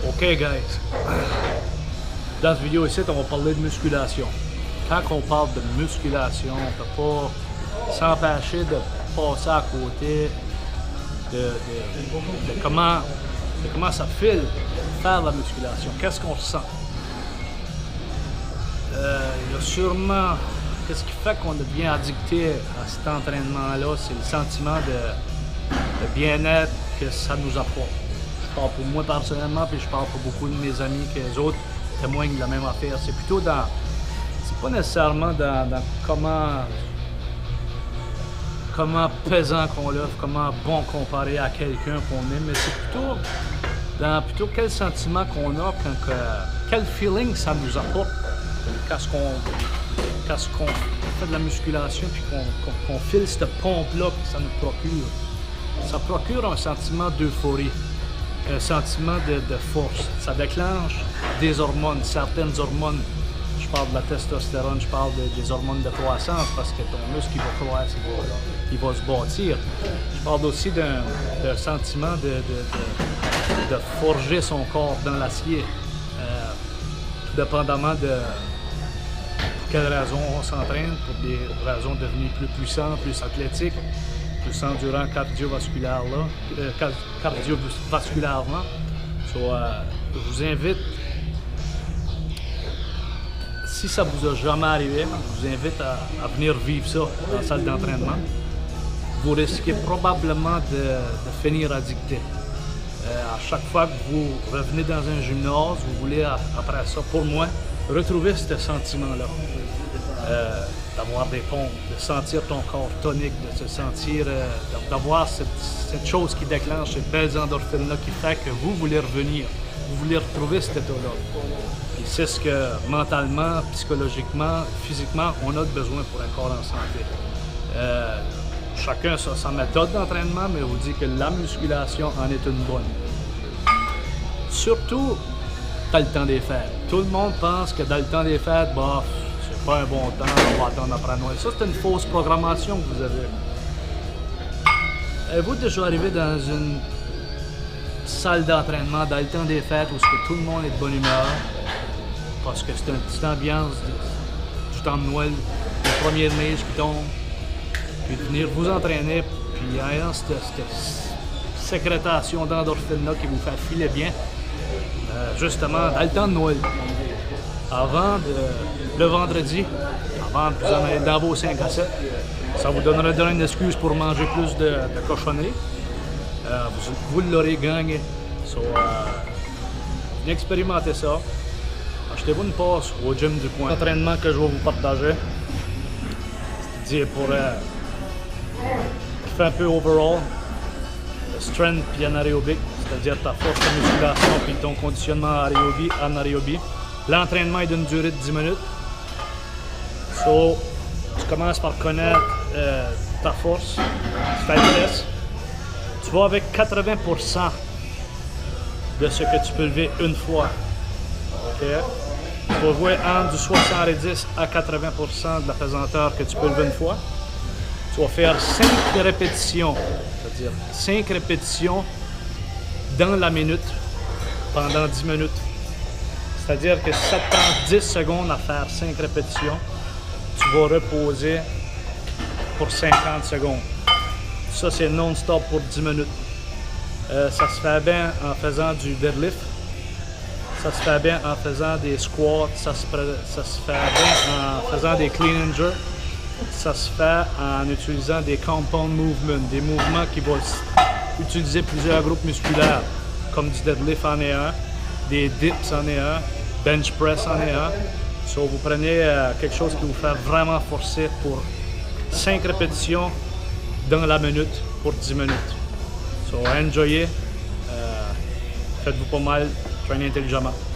Ok guys, dans cette vidéo ici, on va parler de musculation. Quand on parle de musculation, on ne peut pas s'empêcher de passer à côté de comment ça file faire la musculation. Qu'est-ce qu'on ressent? Il y a sûrement, qu'est-ce qui fait qu'on devient addicté à cet entraînement-là, c'est le sentiment de bien-être que ça nous apporte. Je parle pour moi personnellement, puis je parle pour beaucoup de mes amis que les autres témoignent de la même affaire. C'est plutôt dans, c'est pas nécessairement dans comment pesant qu'on l'offre, comment bon comparé à quelqu'un qu'on aime, mais c'est plutôt quel sentiment qu'on a, quel feeling ça nous apporte quand on fait de la musculation puis qu'on file cette pompe-là que ça nous procure. Ça procure un sentiment d'euphorie, un sentiment de force. Ça déclenche des hormones, certaines hormones. Je parle de la testostérone, je parle des hormones de croissance parce que ton muscle il va croître, il va se bâtir. Je parle aussi d'un sentiment de forger son corps dans l'acier, tout dépendamment de pour quelles raisons on s'entraîne, pour des raisons de devenir plus puissant, plus athlétique, plus endurant cardiovasculairement. So, je vous invite, si ça vous a jamais arrivé, je vous invite à venir vivre ça dans la salle d'entraînement. Vous risquez probablement de finir addicté. À chaque fois que vous revenez dans un gymnase, vous voulez, après ça, pour moi, retrouver ce sentiment-là. D'avoir des pompes, de sentir ton corps tonique, de se sentir, d'avoir cette chose qui déclenche ces belles endorphines-là qui fait que vous voulez revenir, vous voulez retrouver cet état-là. Et c'est ce que mentalement, psychologiquement, physiquement, on a besoin pour un corps en santé. Chacun a sa méthode d'entraînement, mais je vous dis que la musculation en est une bonne. Surtout dans le temps des fêtes. Tout le monde pense que dans le temps des fêtes, bah, c'est pas un bon temps, on va attendre après Noël. Ça, c'est une fausse programmation que vous avez. Êtes-vous déjà arrivé dans une salle d'entraînement dans le temps des fêtes où tout le monde est de bonne humeur? Parce que c'est une petite ambiance du temps de Noël, le premier neige qui tombe, puis de venir vous entraîner, puis ayant cette sécrétation d'endorphine-là qui vous fait filer bien, justement dans le temps de Noël. Le vendredi, avant de vous en aller dans vos 5 à 7, ça vous donnerait une excuse pour manger plus de cochonneries. Vous l'aurez gagné. So, venez expérimenter ça. Achetez-vous une passe au gym du coin. L'entraînement que je vais vous partager, c'est pour qui fait un peu overall, strength puis anaérobique, c'est-à-dire ta force de musculation puis ton conditionnement anaérobie. L'entraînement est d'une durée de 10 minutes. So, tu commences par connaître ta force, ta vitesse. Tu vas avec 80% de ce que tu peux lever une fois. Okay? Tu vas jouer entre du 70 à 80% de la pesanteur que tu peux lever une fois. Tu vas faire 5 répétitions, c'est-à-dire 5 répétitions dans la minute pendant 10 minutes. C'est-à-dire que si ça te prend 10 secondes à faire 5 répétitions, tu vas reposer pour 50 secondes. Ça, c'est non-stop pour 10 minutes. Ça se fait bien en faisant du deadlift. Ça se fait bien en faisant des squats. Ça se fait bien en faisant des clean and jerk. Ça se fait en utilisant des compound movements, des mouvements qui vont utiliser plusieurs groupes musculaires, comme du deadlift en est un, des dips en est un, bench press en est un. So, vous prenez quelque chose qui vous fait vraiment forcer pour 5 répétitions dans la minute pour 10 minutes. So, enjoyez, faites-vous pas mal, traînez intelligemment.